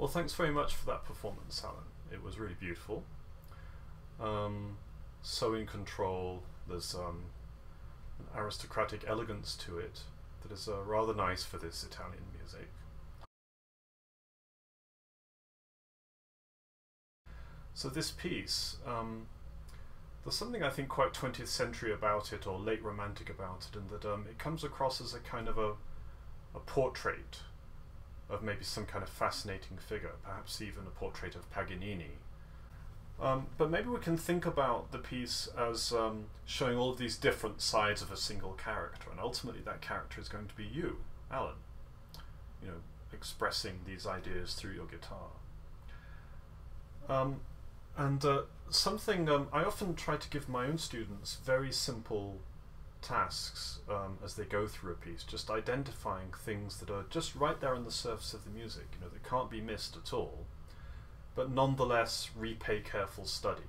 Well, thanks very much for that performance, Alan. It was really beautiful. So in control. There's an aristocratic elegance to it that is rather nice for this Italian music. So this piece, there's something I think quite 20th century about it, or late romantic about it, in that it comes across as a kind of a portrait of maybe some kind of fascinating figure, perhaps even a portrait of Paganini. But maybe we can think about the piece as showing all of these different sides of a single character, and ultimately that character is going to be you, Alan, you know, expressing these ideas through your guitar. Something I often try to give my own students very simple tasks as they go through a piece, just identifying things that are just right there on the surface of the music, you know, that can't be missed at all, but nonetheless repay careful study.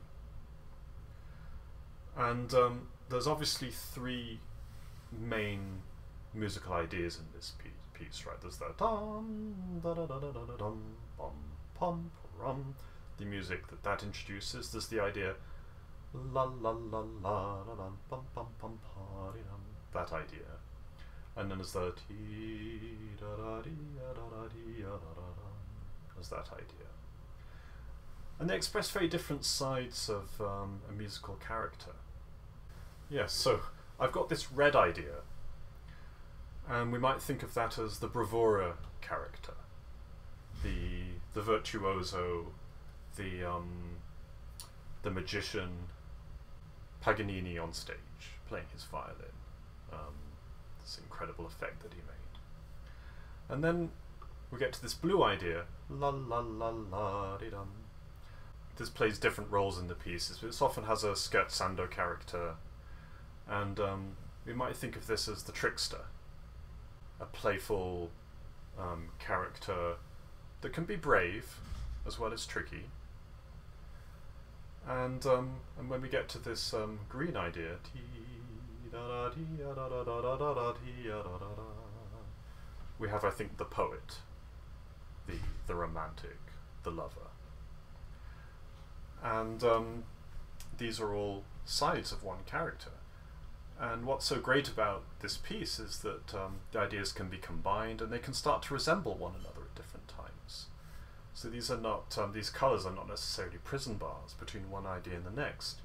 And there's obviously three main musical ideas in this piece, right? There's the dum da da da da da dum bum pum rum, the music that introduces. There's the idea la la la la la la bum bum bum pa dum, that idea, and then there's the ti da da di da da di da da da. There's that idea. And they express very different sides of a musical character. Yes, so I've got this red idea, and we might think of that as the bravura character, the virtuoso, the magician, Paganini on stage playing his violin. This incredible effect that he made. And then we get to this blue idea, la la la la di dum. This plays different roles in the pieces, but this often has a scherzando character, and we might think of this as the trickster, a playful character that can be brave as well as tricky. And when we get to this green idea, we have, I think, the poet, the romantic, the lover. And these are all sides of one character. And what's so great about this piece is that the ideas can be combined, and they can start to resemble one another at different times. So these are not, these colours are not necessarily prison bars between one idea and the next.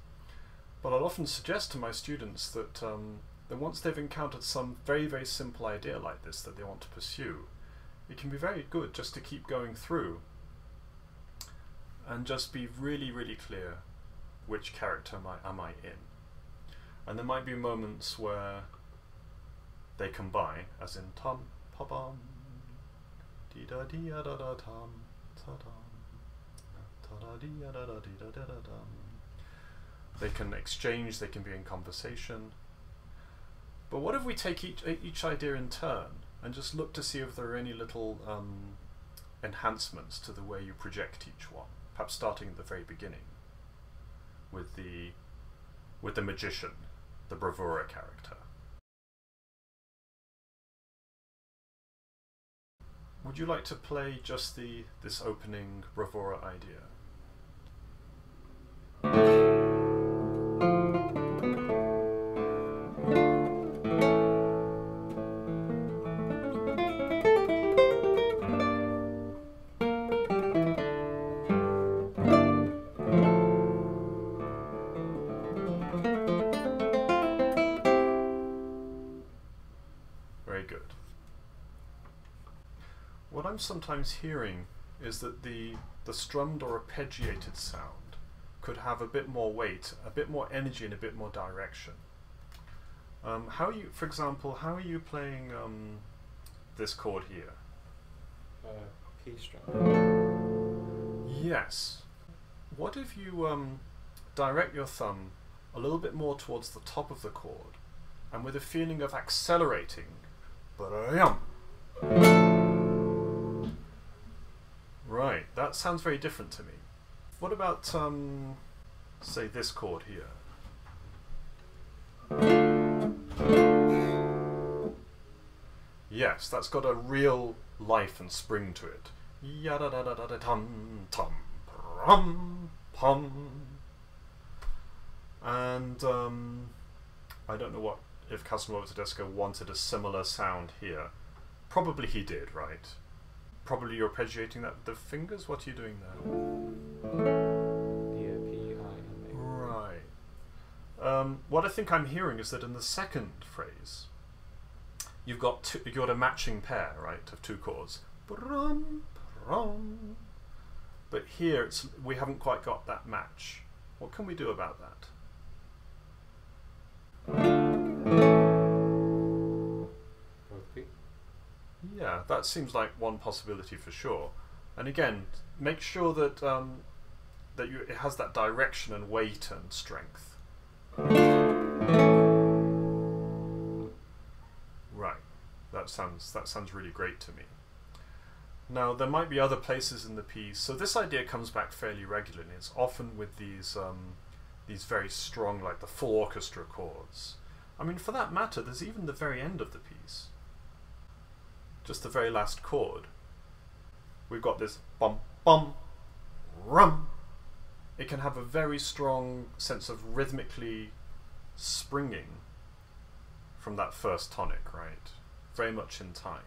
But I'll often suggest to my students that, that once they've encountered some very, very simple idea like this that they want to pursue, it can be very good just to keep going through and just be really, really clear which character am I in. And there might be moments where they combine, as in tum pa bum dee da dee da da tum ta dum ta da dee da da dee da da dum. They can exchange, they can be in conversation. But what if we take each idea in turn and just look to see if there are any little enhancements to the way you project each one? Perhaps starting at the very beginning with the magician, the bravura character. Would you like to play just this opening bravura idea? What I'm sometimes hearing is that the strummed or arpeggiated sound could have a bit more weight, a bit more energy, and a bit more direction. How are you, for example, how are you playing this chord here? P string. Yes. What if you direct your thumb a little bit more towards the top of the chord, and with a feeling of accelerating, right, that sounds very different to me. What about, say, this chord here? Yes, that's got a real life and spring to it. Ya da da da da da tum tum pum pum. And I don't know what if Castelnuovo-Tedesco wanted a similar sound here. Probably he did, right? Probably you're arpeggiating that with the fingers. What are you doing there? Right. What I think I'm hearing is that in the second phrase, you've got a matching pair, right, of two chords. But here we haven't quite got that match. What can we do about that? Yeah, that seems like one possibility for sure. And again, make sure that it has that direction and weight and strength. Right, that sounds really great to me. Now there might be other places in the piece. So this idea comes back fairly regularly. It's often with these very strong, like the full orchestra chords. I mean, for that matter, there's even the very end of the piece. Just the very last chord. We've got this bum bum rum. It can have a very strong sense of rhythmically springing from that first tonic, right? Very much in time.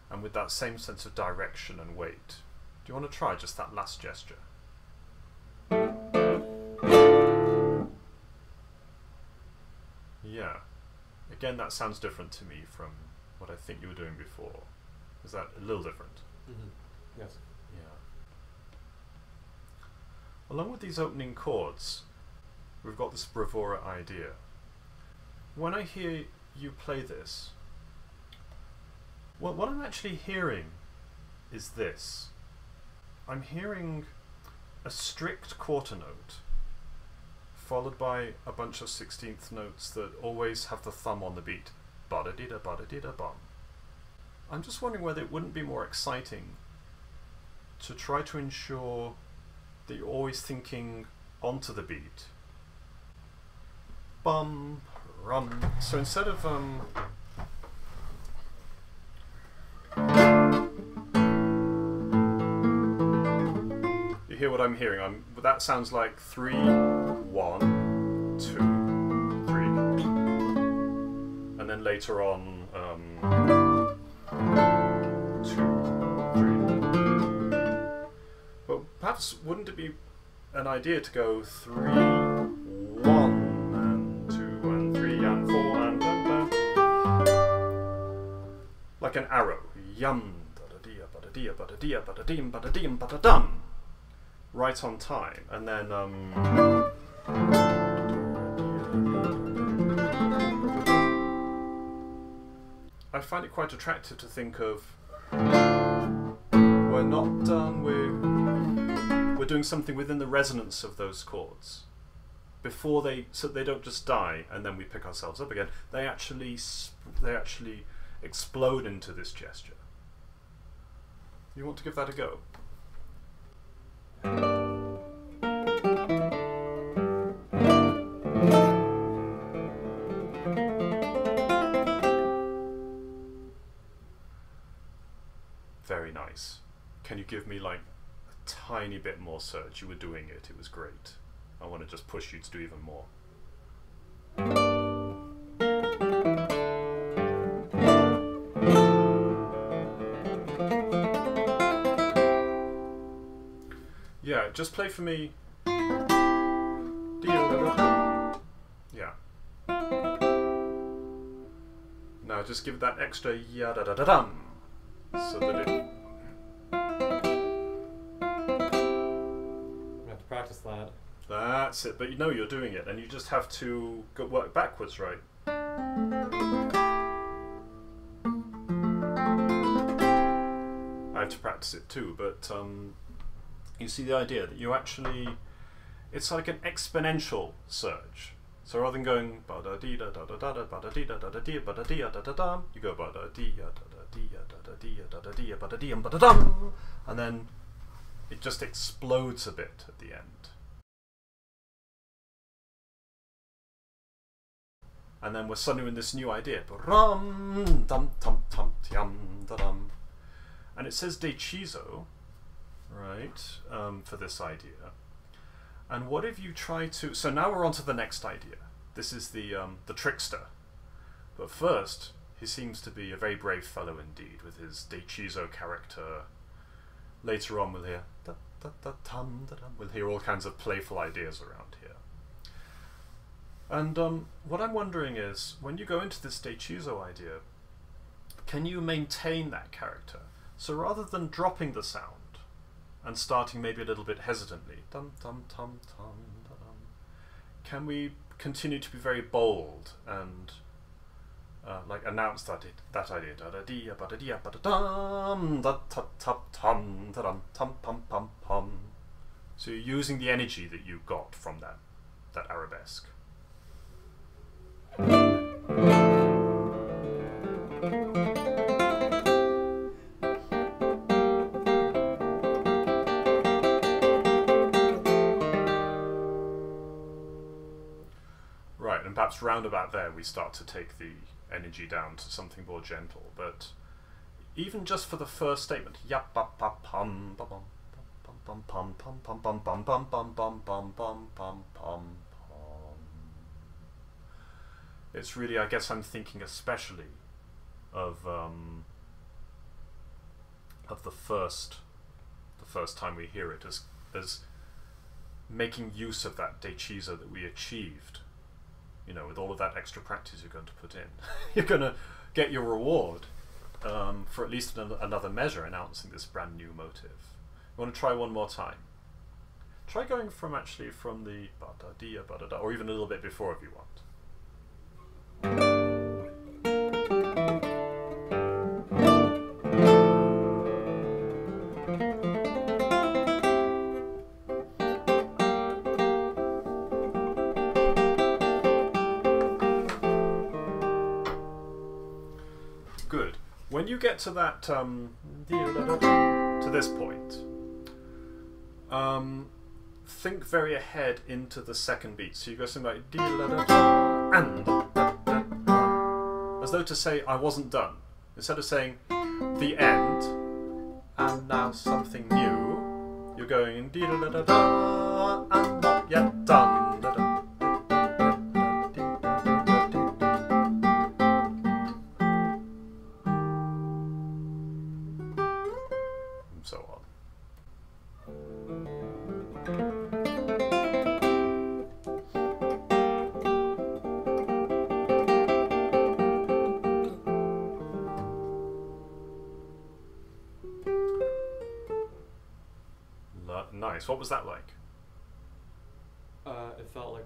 And with that same sense of direction and weight. Do you want to try just that last gesture? Yeah. Again, that sounds different to me from what I think you were doing before. Is that a little different? Mm-hmm. Yes. Yeah. Along with these opening chords, we've got this bravura idea. When I hear you play this, well, what I'm actually hearing is this. I'm hearing a strict quarter note followed by a bunch of 16th notes that always have the thumb on the beat. Ba-da-dee-da, ba-da-dee-da-bum. I'm just wondering whether it wouldn't be more exciting to try to ensure that you're always thinking onto the beat. Bum, rum. So instead of you hear what I'm hearing? That sounds like 3, 1, 2, 3, and then later on 2, 3. But perhaps wouldn't it be an idea to go 3, 1, and 2, and 3, and 4, and like an arrow. Yum, da-da-dee-a, ba-da-dee-a, ba-da-dee-a, ba-da-deem, ba-da-deem, ba-da-dum. Right on time, and then I find it quite attractive to think of we're not done, we're doing something within the resonance of those chords before so they don't just die and then we pick ourselves up again. They actually explode into this gesture. You want to give that a go? Very nice. Can you give me like a tiny bit more surge? You were doing it. It was great. I want to just push you to do even more. Yeah, just play for me. Yeah. Now just give it that extra ya-da-da-da-dum. So that it... You have to practice that. That's it, but you know you're doing it, and you just have to work backwards, right? I have to practice it too, but you see the idea that you actually... It's like an exponential surge. So rather than going ba-da-dee-da-da-da-da, ba-da-dee-da-da-da-dee, ba-da-dee-da-da-da-dum, you go ba-da-dee-da-da-da-dee, ba-da-dee, ba-da-dee-ba-da-dum, and then it just explodes a bit at the end. And then we're suddenly in this new idea. And And it says deciso, right, for this idea. And what if you try to... So now we're on to the next idea. This is the trickster. But first, he seems to be a very brave fellow indeed, with his deciso character. Later on we'll hear... We'll hear all kinds of playful ideas around here. And what I'm wondering is, when you go into this deciso idea, can you maintain that character? So rather than dropping the sound and starting maybe a little bit hesitantly, dum dum dum dum dum, can we continue to be very bold and like announce that idea? Da da dee ba da dee ba da dum da ta ta tum da dum tum pum pum pum. So you're using the energy that you got from that arabesque. Right, and perhaps round about there we start to take the energy down to something more gentle. But even just for the first statement, yap ba ba pum ba bum bum pum pum pum pum bum bum bum bum bum bum pum pum. It's really, I guess I'm thinking especially of the first time we hear it as making use of that deciso that we achieved. You know, with all of that extra practice you're going to put in, you're going to get your reward for at least another measure announcing this brand new motive. You want to try one more time? Try going from the ba-da-dee, ba-da-da, or even a little bit before if you want. Good. When you get to that to this point, think very ahead into the second beat. So you go something like and as though to say I wasn't done. Instead of saying the end and now something new, you're going and not yet done. And so on. Nice. What was that like? It felt like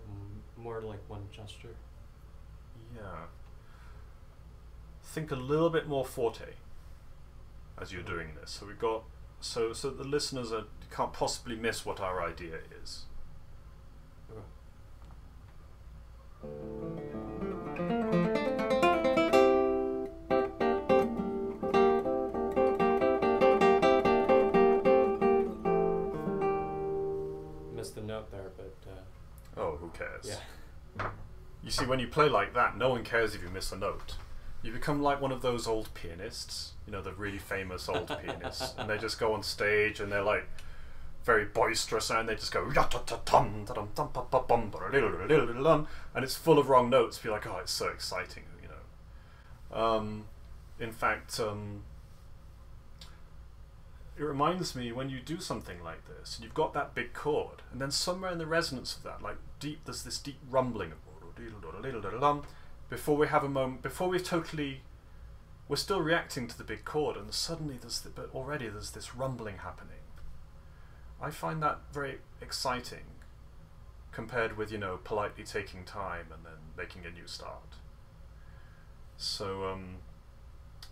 more like one gesture. Yeah. Think a little bit more forte as you're doing this. So we've got so the listeners can't possibly miss what our idea is. Missed the note there, but Oh, who cares? yeah. You see, when you play like that, no one cares if you miss a note. You become like one of those old pianists, you know, the really famous old pianists, and they just go on stage and they're like very boisterous and they just go and it's full of wrong notes. Feel like, oh, it's so exciting, you know. In fact, it reminds me when you do something like this, and you've got that big chord, and then somewhere in the resonance of that, like deep, there's this deep rumbling of before we have a moment, before we're still reacting to the big chord, and suddenly but already there's this rumbling happening. I find that very exciting, compared with, you know, politely taking time and then making a new start. So,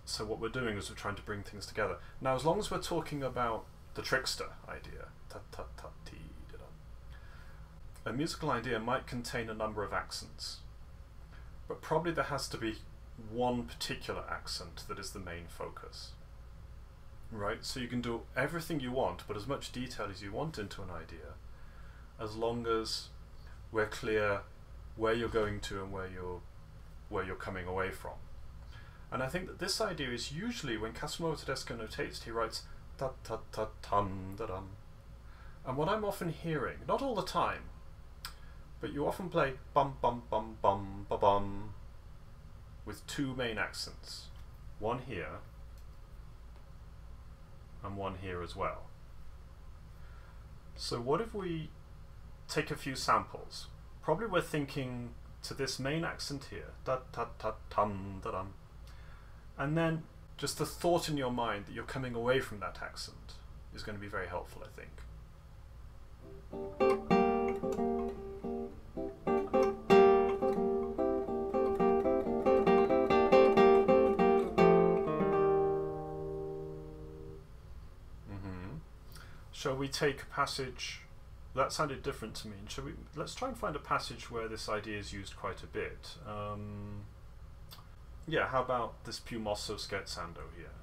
so what we're doing is we're trying to bring things together. Now, as long as we're talking about the trickster idea, a musical idea might contain a number of accents, but probably there has to be one particular accent that is the main focus. Right? So you can do everything you want, but as much detail as you want into an idea, as long as we're clear where you're going to and where you're coming away from. And I think that this idea is usually when Castelnuovo-Tedesco notates, he writes ta ta ta tum da dum. And what I'm often hearing, not all the time, but you often play bum bum bum bum ba bum with two main accents, one here and one here as well. So what if we take a few samples? Probably we're thinking to this main accent here, da ta ta tum da dum, and then just the thought in your mind that you're coming away from that accent is going to be very helpful, I think. Shall we take a passage that sounded different to me? Let's try and find a passage where this idea is used quite a bit. Yeah, how about this più mosso scherzando here?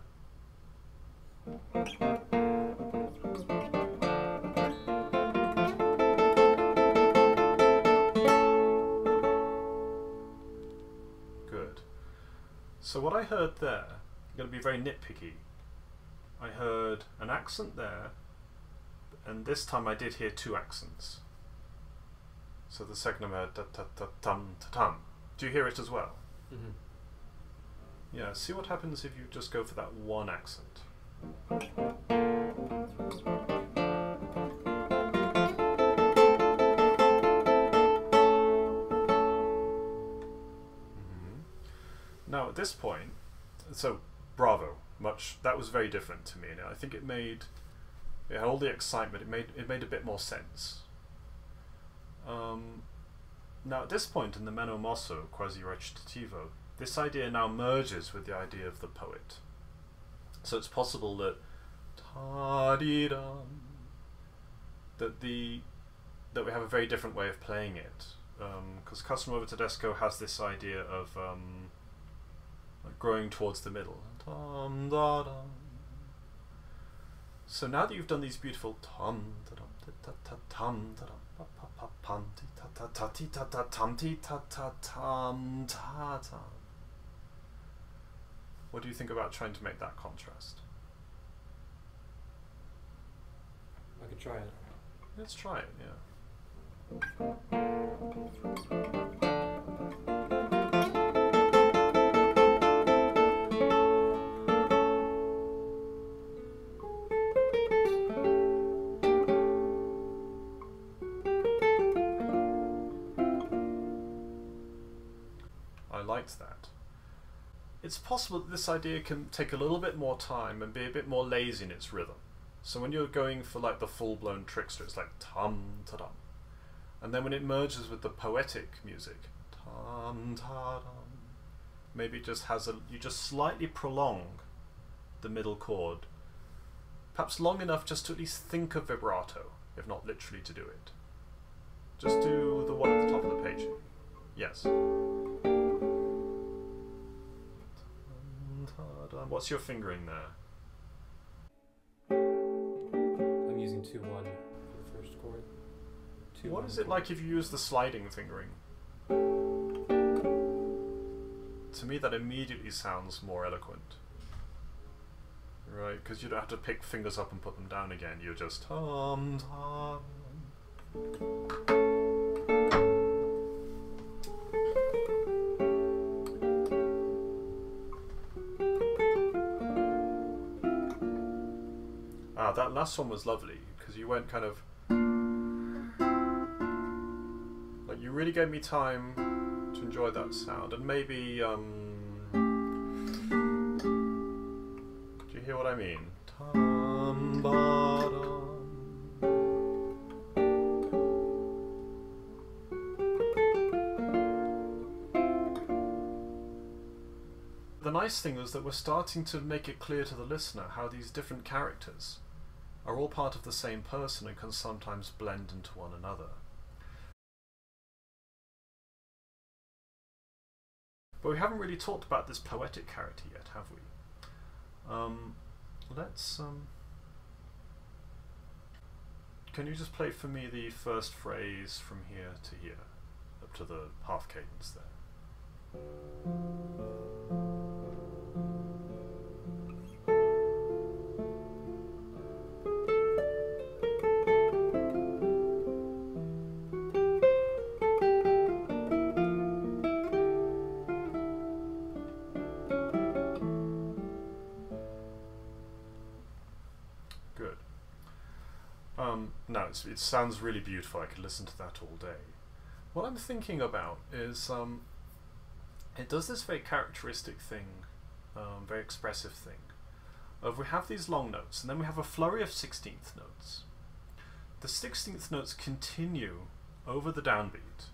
Good. So what I heard there, I'm going to be very nitpicky. I heard an accent there, and this time I did hear two accents. So the second time I heard ta ta ta tum ta tum. Do you hear it as well? Mm-hmm. Yeah, see what happens if you just go for that one accent. Now at this point, so bravo, that was very different to me. Now I think it had all the excitement, it made a bit more sense. Now at this point in the meno mosso, quasi recitativo, this idea now merges with the idea of the poet. So it's possible that ta-dee-dum, that we have a very different way of playing it. Because Castelnuovo-Tedesco has this idea of like growing towards the middle. Tum-da-dum. So now that you've done these beautiful tum-da-dum, tum-da-dum, pa-pa-pum-ti-ta-ta-ta-ti-ta-ta-tum-ta-tam. What do you think about trying to make that contrast? I could try it. Let's try it, yeah. I liked that. It's possible that this idea can take a little bit more time and be a bit more lazy in its rhythm. So when you're going for like the full-blown trickster, it's like tum-ta-dum. And then when it merges with the poetic music, tum-ta-dum, maybe it just has you just slightly prolong the middle chord. Perhaps long enough just to at least think of vibrato, if not literally to do it. Just do the one at the top of the page. Yes. What's your fingering there? I'm using 2-1 for the first chord. What is it like if you use the sliding fingering? To me that immediately sounds more eloquent. Right, because you don't have to pick fingers up and put them down again, you're just hum, hum. That last one was lovely because you went kind of like you really gave me time to enjoy that sound, and maybe do you hear what I mean? The nice thing is that we're starting to make it clear to the listener how these different characters are all part of the same person and can sometimes blend into one another. But we haven't really talked about this poetic character yet, have we? Can you just play for me the first phrase from here to here, up to the half cadence there? no, it sounds really beautiful. I could listen to that all day. What I'm thinking about is it does this very characteristic thing, very expressive thing, of we have these long notes and then we have a flurry of 16th notes. The 16th notes continue over the downbeat,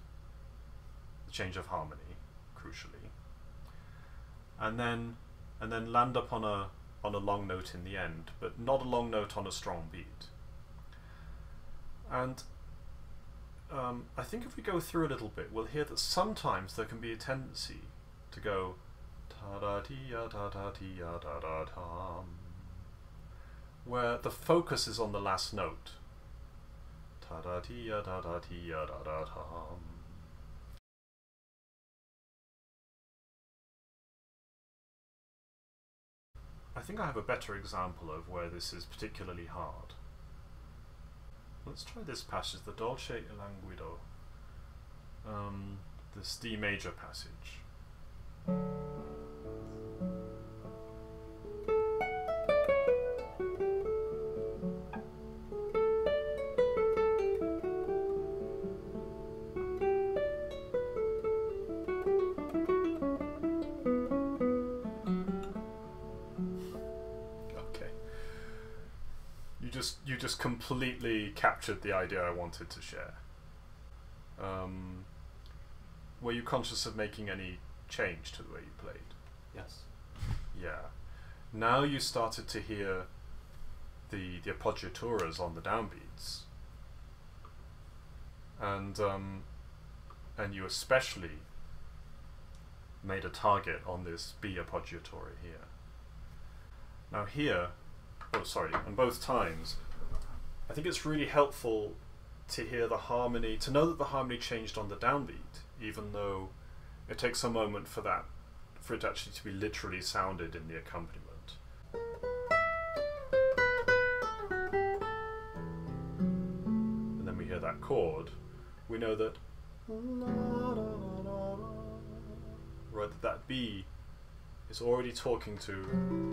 the change of harmony, crucially, and then land up on a long note in the end, but not a long note on a strong beat. And I think if we go through a little bit, we'll hear that sometimes there can be a tendency to go ta-da-dee-ya-da-da-dee-ya-da-da-dum, where the focus is on the last note. Ta-da-dee-ya-da-da-dee-ya-da-da-dum. I think I have a better example of where this is particularly hard. Let's try this passage, the Dolce e Languido, this D major passage. You just completely captured the idea I wanted to share. Were you conscious of making any change to the way you played? Yes. Yeah. Now you started to hear the appoggiaturas on the downbeats, and you especially made a target on this B appoggiatura here. Now here, on both times, I think it's really helpful to hear the harmony, to know that the harmony changed on the downbeat, even though it takes a moment for it actually to be literally sounded in the accompaniment. And then we hear that chord, we know that right, that B is already talking to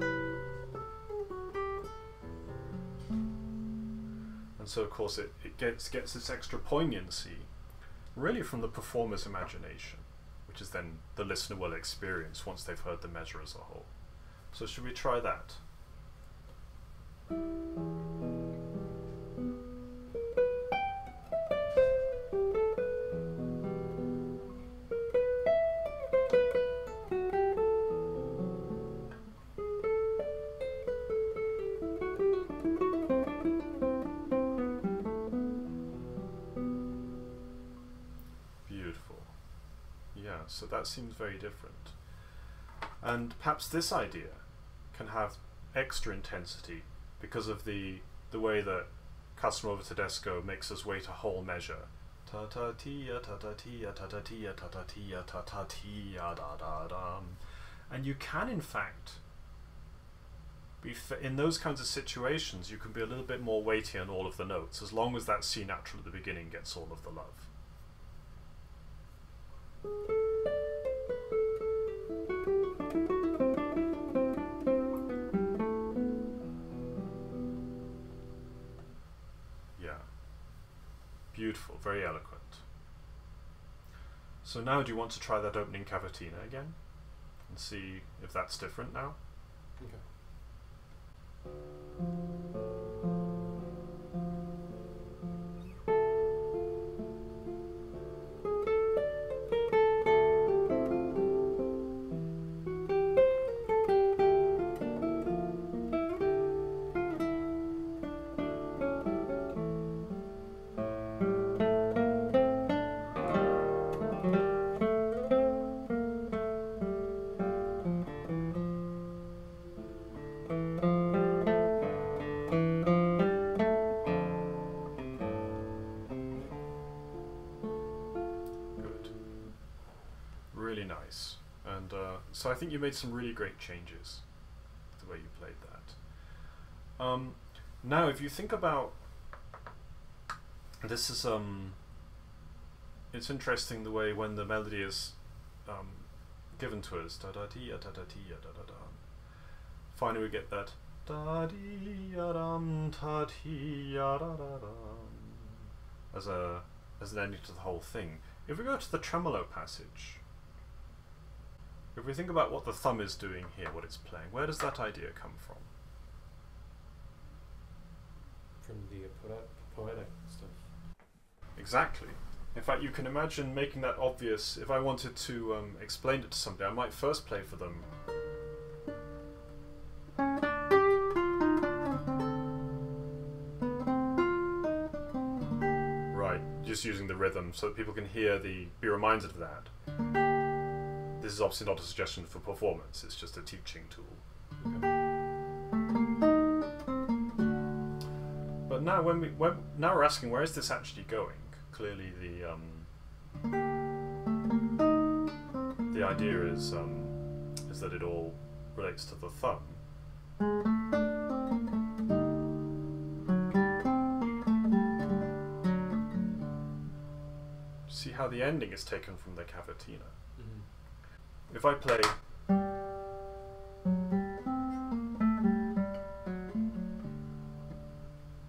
so of course it gets this extra poignancy really from the performer's imagination, which is then the listener will experience once they've heard the measure as a whole. So should we try that? So that seems very different. And perhaps this idea can have extra intensity because of the way that Castelnuovo-Tedesco makes us wait a whole measure. Ta-ta-tia, ta-ta-tia, ta-ta-tia, ta-ta-tia, ta-ta-tia, da-da-dum. And you can, in fact, in those kinds of situations, you can be a little bit more weighty on all of the notes, as long as that C natural at the beginning gets all of the love. Beautiful, very eloquent. So now do you want to try that opening cavatina again? And see if that's different now? Okay. So I think you made some really great changes to the way you played that. Now if you think about this is it's interesting the way when the melody is given to us, da da dee da da dee da da da. Finally we get that Da-dee-ya-dum, ta-dee-ya-da-da-dum. As an ending to the whole thing. If we go to the tremolo passage, if we think about what the thumb is doing here, what it's playing, where does that idea come from? From the poetic stuff. Exactly. In fact, you can imagine making that obvious. If I wanted to explain it to somebody, I might first play for them. Right, just using the rhythm so that people can be reminded of that. This is obviously not a suggestion for performance, it's just a teaching tool. But now now we're asking, where is this actually going? Clearly the idea is that it all relates to the thumb. See how the ending is taken from the cavatina. Mm-hmm. If I play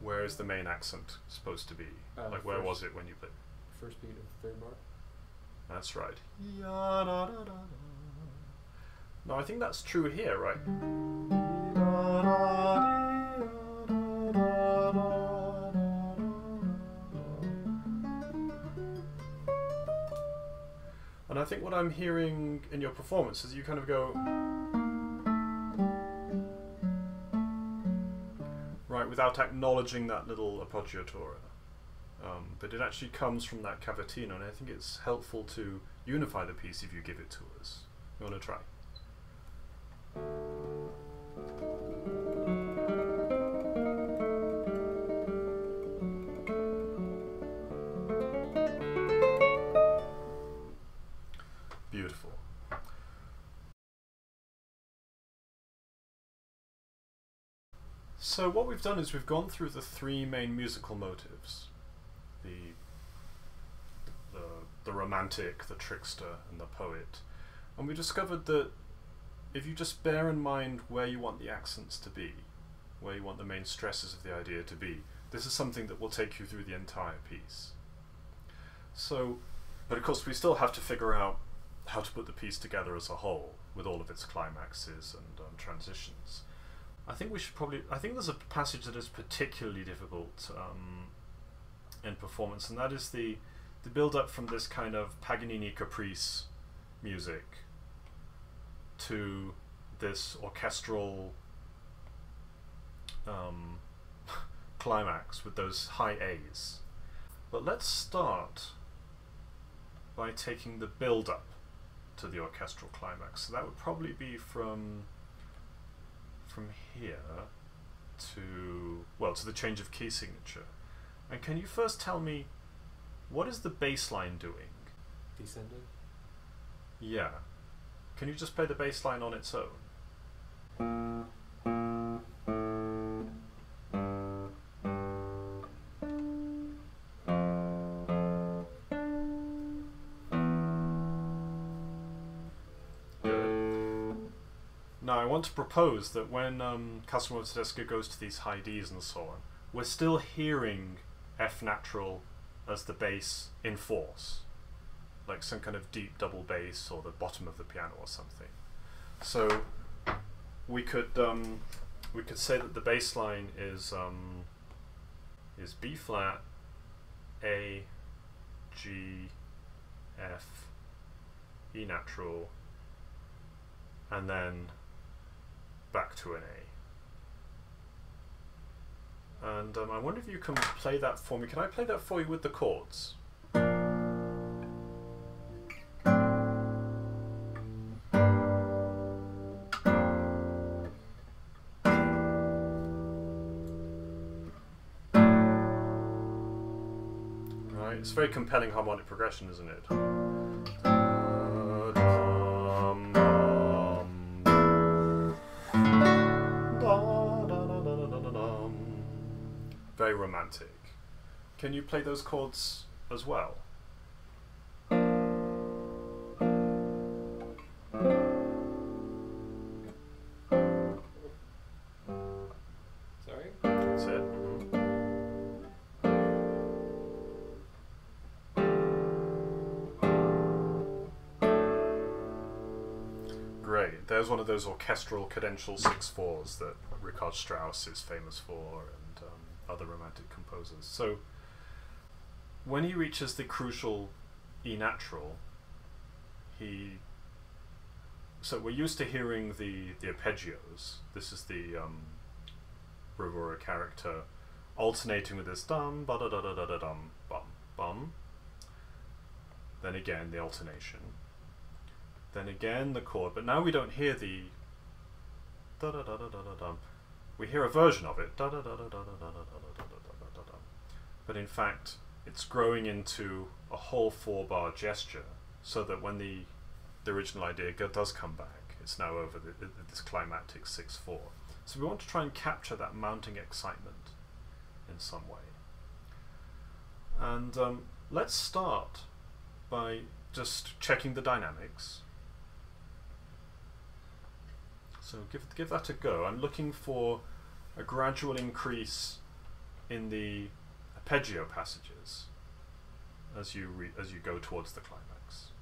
where is the main accent supposed to be? Like where was it when you played? First beat of the third bar? That's right. No, I think that's true here, right? And I think what I'm hearing in your performance is you kind of go right without acknowledging that little appoggiatura. But it actually comes from that cavatina, and I think it's helpful to unify the piece if you give it to us. You want to try? Beautiful. So what we've done is we've gone through the three main musical motives. The romantic, the trickster, and the poet. And we discovered that if you just bear in mind where you want the accents to be, where you want the main stresses of the idea to be, this is something that will take you through the entire piece. So, but of course we still have to figure out how to put the piece together as a whole, with all of its climaxes and transitions. I think there's a passage that is particularly difficult in performance, and that is the build-up from this kind of Paganini caprice music to this orchestral climax with those high A's. But let's start by taking the build-up to the orchestral climax. So that would probably be from here to the change of key signature. And can you first tell me, what is the bass line doing? Descending? Yeah. Can you just play the bass line on its own? Good. Now I want to propose that when Castelnuovo-Tedesco goes to these high Ds and so on, we're still hearing F natural as the bass in force, like some kind of deep double bass or the bottom of the piano or something. So we could say that the bass line is B flat, A, G, F, E natural, and then back to an A. And I wonder if you can play that for me. Can I play that for you with the chords? Right, it's very compelling harmonic progression, isn't it? Very romantic. Can you play those chords as well? there's one of those orchestral cadential 6/4s that Richard Strauss is famous for, and other romantic composers. So when he reaches the crucial E natural, so we're used to hearing the arpeggios. This is the bravura character alternating with this dum ba da da da da da dum bum bum. Then again the alternation. Then again the chord, but now we don't hear the da da da da da da dum. We hear a version of it da da da da da da da da da da da da. But in fact, it's growing into a whole 4-bar gesture, so that when the original idea does come back, it's now over this climactic 6/4. So we want to try and capture that mounting excitement in some way. And let's start by just checking the dynamics. So give that a go. I'm looking for a gradual increase in the arpeggio passages as you go towards the climax.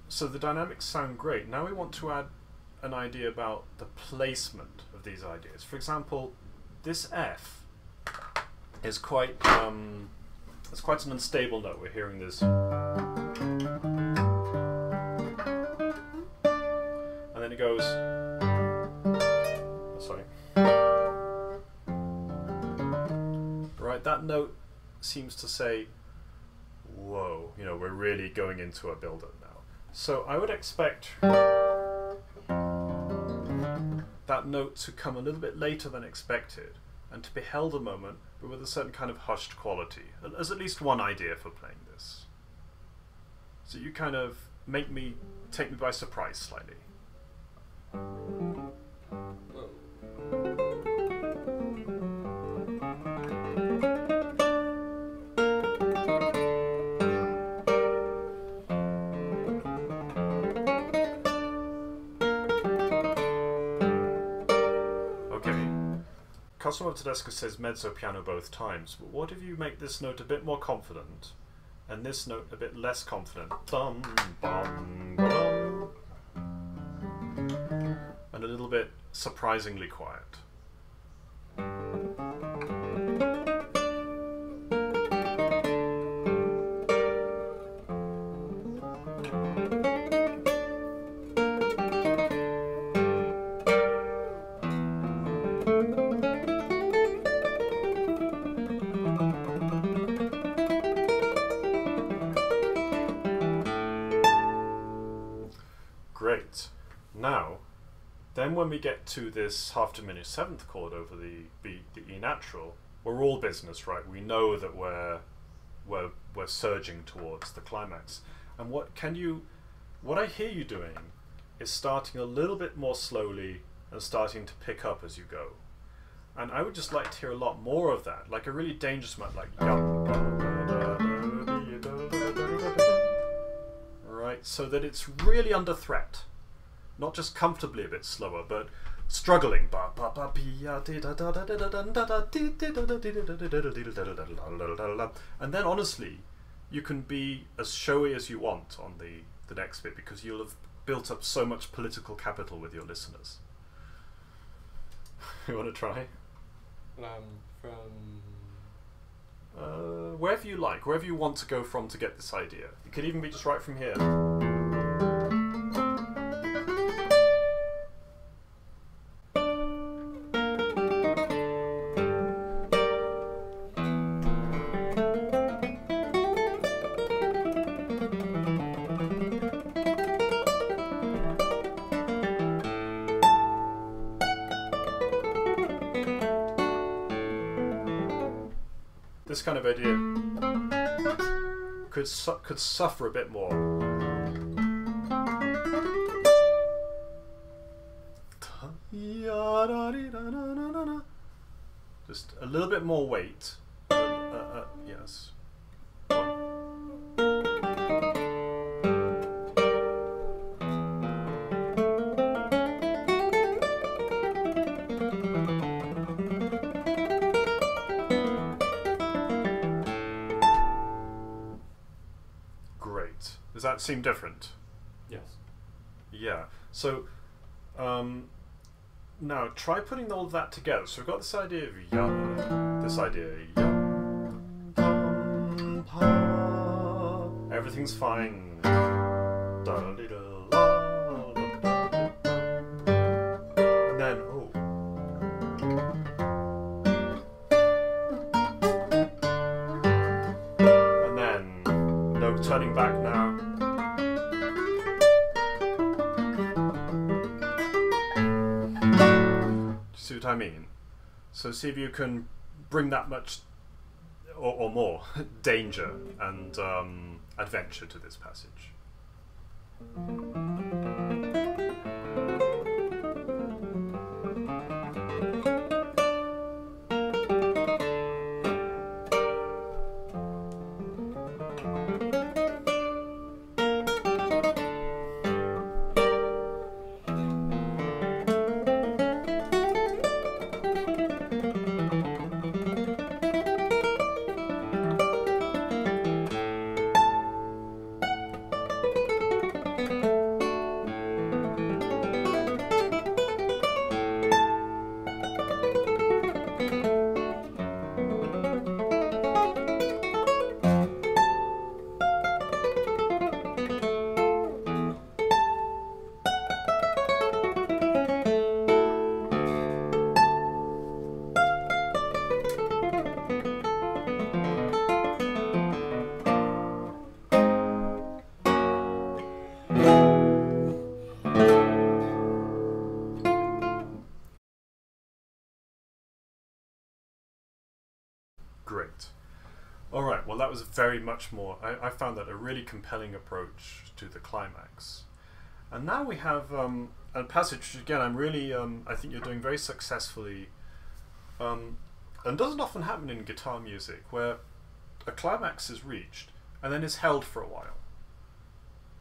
So the dynamics sound great. Now we want to add an idea about the placement of these ideas. For example, this F is quite it's quite an unstable note. We're hearing this, and then it goes. Oh, sorry. Right, that note seems to say, "Whoa!" You know, we're really going into a build-up now. So I would expect that note to come a little bit later than expected, and to be held a moment, but with a certain kind of hushed quality, as at least one idea for playing this. So you kind of take me by surprise slightly. Castelnuovo-Tedesco says mezzo piano both times, but what if you make this note a bit more confident and this note a bit less confident? Dum, bum, ba-dum. And a little bit surprisingly quiet. Great. Now, then when we get to this half diminished 7th chord over the E natural, we're all business, right? We know that we're surging towards the climax. And what I hear you doing is starting a little bit more slowly and starting to pick up as you go. And I would just like to hear a lot more of that, like a really dangerous amount, like right, so that it's really under threat, not just comfortably a bit slower, but struggling. And then honestly, you can be as showy as you want on the next bit, because you'll have built up so much political capital with your listeners. You want to try? Wherever you like, wherever you want to go from to get this idea. It could even be just right from here. This kind of idea could suffer a bit more. Just a little bit more weight. Yes. Great. Does that seem different? Yes. Yeah. So, now try putting all of that together. So we've got this idea of yum, this idea yum, dum, pa. Everything's fine. And then and then no turning back now. See what I mean? So see if you can bring that much or more danger and adventure to this passage. Great. Alright, well that was very much more, I found that a really compelling approach to the climax. And now we have a passage, which again I'm really, I think you're doing very successfully, and doesn't often happen in guitar music, where a climax is reached and then is held for a while.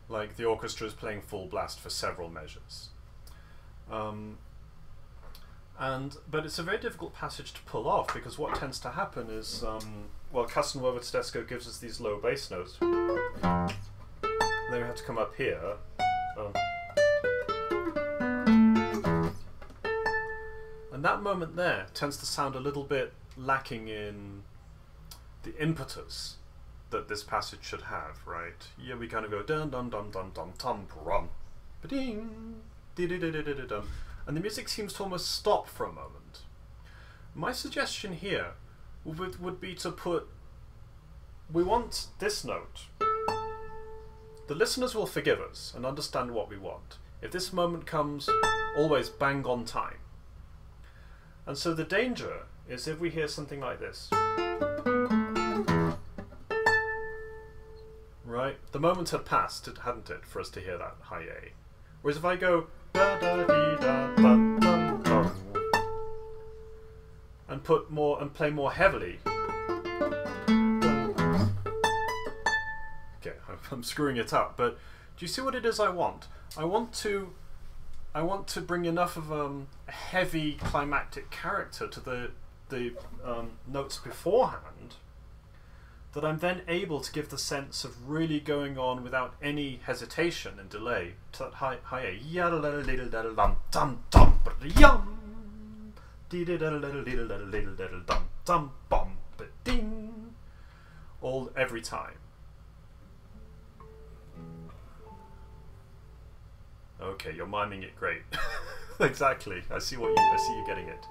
Like the orchestra is playing full blast for several measures. But it's a very difficult passage to pull off, because what tends to happen is, well, Castelnuovo-Tedesco gives us these low bass notes. Then we have to come up here. And that moment there tends to sound a little bit lacking in the impetus that this passage should have, right? Yeah, we kind of go dun dun dun dun dun dun dum ba-ding, di-di-di-di-di-dum. And the music seems to almost stop for a moment. My suggestion here would be to put, we want this note. The listeners will forgive us and understand what we want. If this moment comes, always bang on time. And so the danger is if we hear something like this. Right? The moment had passed, hadn't it, for us to hear that high A. Whereas if I go da da dee da dun dun dun and put more and play more heavily. Okay, I'm screwing it up, but do you see what it is I want? I want to bring enough of a heavy climactic character to the notes beforehand that I'm then able to give the sense of really going on without any hesitation and delay to that high A. All every time. Okay, you're miming it great. Exactly. I see you getting it.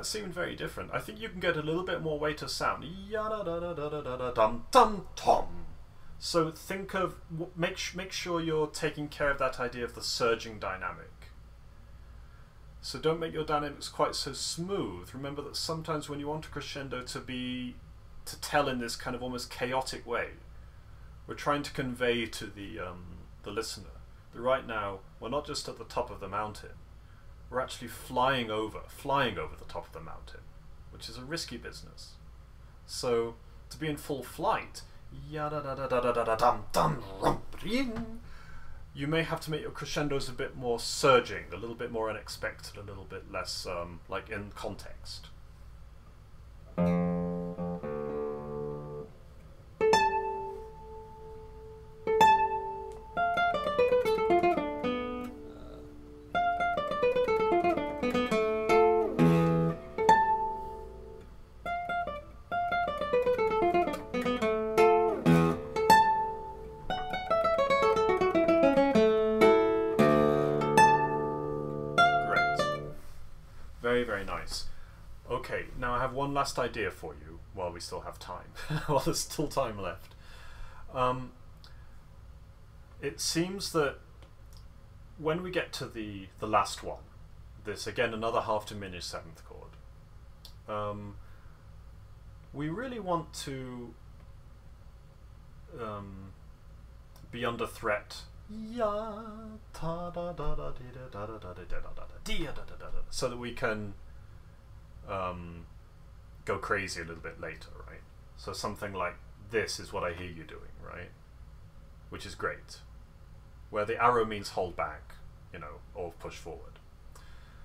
that seemed very different. I think you can get a little bit more weight of sound. Ya-da-da-da-da-da-da-dum-dum-tom. So think of, make sure you're taking care of that idea of the surging dynamic. So don't make your dynamics quite so smooth. Remember that sometimes when you want a crescendo to tell in this kind of almost chaotic way, we're trying to convey to the listener that right now we're not just at the top of the mountain, we're actually flying over the top of the mountain, which is a risky business. So to be in full flight, you may have to make your crescendos a bit more surging, a little bit more unexpected, a little bit less like in context. Very nice. Okay, now I have one last idea for you while we still have time, while there's still time left. It seems that when we get to the last one, this again another half diminished seventh chord, we really want to be under threat. So that we can go crazy a little bit later, right? So something like this is what I hear you doing, right? Which is great. Where the arrow means hold back, you know, or push forward.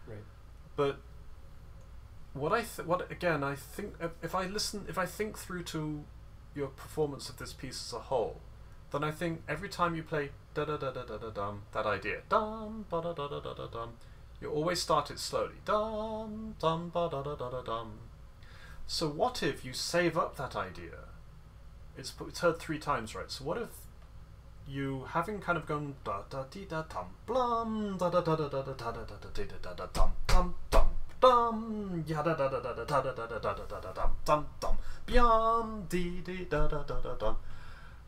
Right. But I think if I think through to your performance of this piece as a whole, then I think every time you play da da da da da da dum, that idea dum ba da da da da da dum, you always start it slowly dum dum ba da da da da dum. So what if you save up that idea? It's heard 3 times, right? So what if you, having kind of gone da da dee da dum blum da da da da da da da da da da da da dum dum dum dum ya da da da da da da da da da da da da dum dum dum byum dee dee da da da da dum.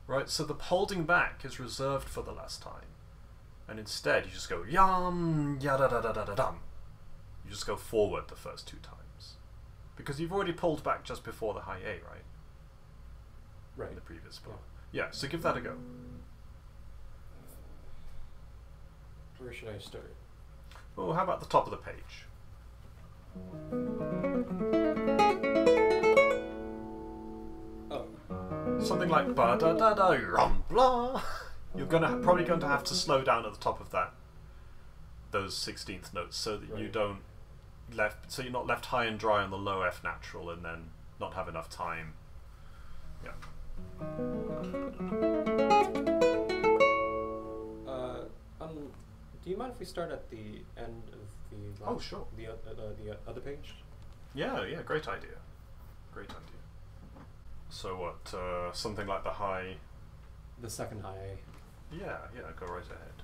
Right, so the holding back is reserved for the last time, and instead you just go yum yada da da da da dum. You just go forward the first 2 times, because you've already pulled back just before the high A, right? Right. In the previous part. Yeah. So give that a go. Where should I start? Well, how about the top of the page? Something like ba da da da rum blah. You're probably going to have to slow down at the top of those 16th notes so that you don't you're not left high and dry on the low F natural and then not have enough time. Yeah. Do you mind if we start at the end of the oh sure the other page? Yeah, great idea. So what, something like the high... The second high A. Yeah, go right ahead.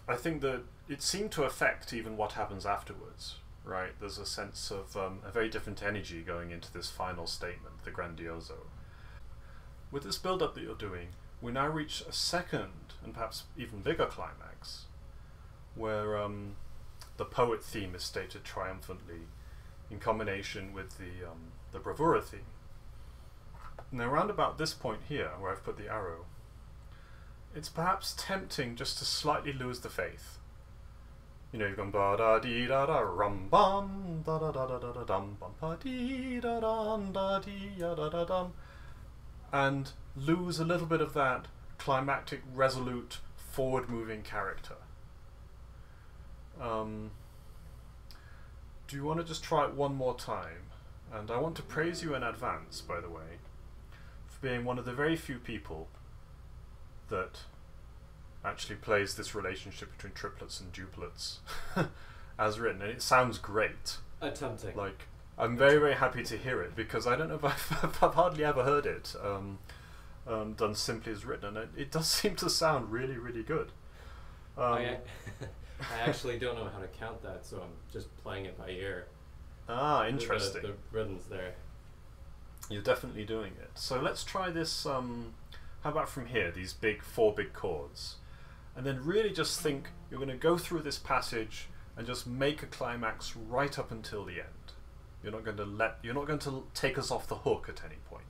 I think that it seemed to affect even what happens afterwards, right? There's a sense of a very different energy going into this final statement, the grandioso. With this build-up that you're doing, we now reach a second and perhaps even bigger climax, where the poet theme is stated triumphantly in combination with the bravura theme. Now, round about this point here, where I've put the arrow, it's perhaps tempting just to slightly lose the faith. You know, you've gone ba da dee da da rum bum da da da da da da dum bum pa dee da dum da dee da da da dum, and lose a little bit of that climactic, resolute, forward-moving character. Do you want to just try it one more time? And I want to praise you in advance, by the way, for being one of the very few people that actually plays this relationship between triplets and duplets as written, and it sounds great. Attempting. Like, I'm very, very happy to hear it, because I don't know if I've hardly ever heard it done simply as written, and it does seem to sound really, really good. I actually don't know how to count that, so I'm just playing it by ear. Ah, interesting. The rhythm's there. You're definitely doing it. So let's try this, how about from here, these four big chords. And then really just think you're going to go through this passage and just make a climax right up until the end. You're not going to take us off the hook at any point.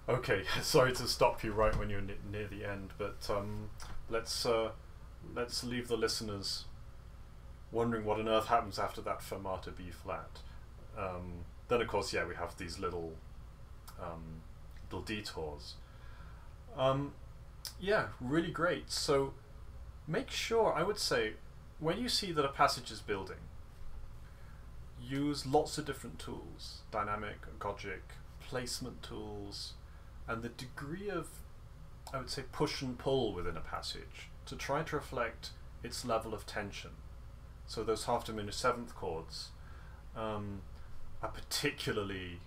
Okay, sorry to stop you right when you're near the end, but let's leave the listeners wondering what on earth happens after that fermata B flat. Then of course, yeah, we have these little detours. Yeah, really great. So make sure, I would say, when you see that a passage is building, use lots of different tools: dynamic, agogic, placement tools, and the degree of, I would say, push and pull within a passage to try to reflect its level of tension. So those half diminished seventh chords are particularly,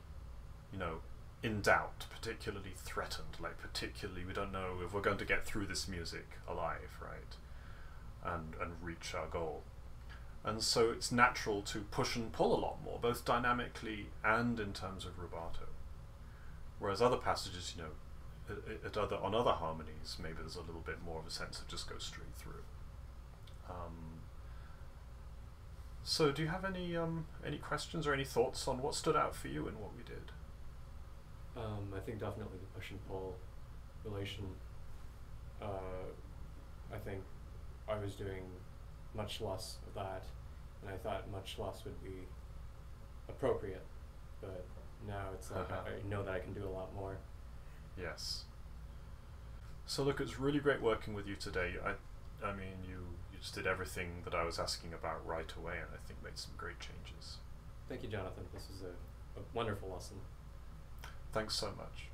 in doubt, particularly threatened, like particularly we don't know if we're going to get through this music alive, right? And reach our goal. And so it's natural to push and pull a lot more, both dynamically and in terms of rubato. Whereas other passages, on other harmonies, maybe there's a little bit more of a sense of just go straight through. So do you have any questions or any thoughts on what stood out for you in what we did? I think definitely the push and pull relation. I think I was doing much less of that, and I thought much less would be appropriate, but now it's like I know that I can do a lot more. Yes. So look, it's really great working with you today. I mean, you just did everything that I was asking about right away, and I think made some great changes. Thank you, Jonathan. This is a wonderful lesson. Thanks so much.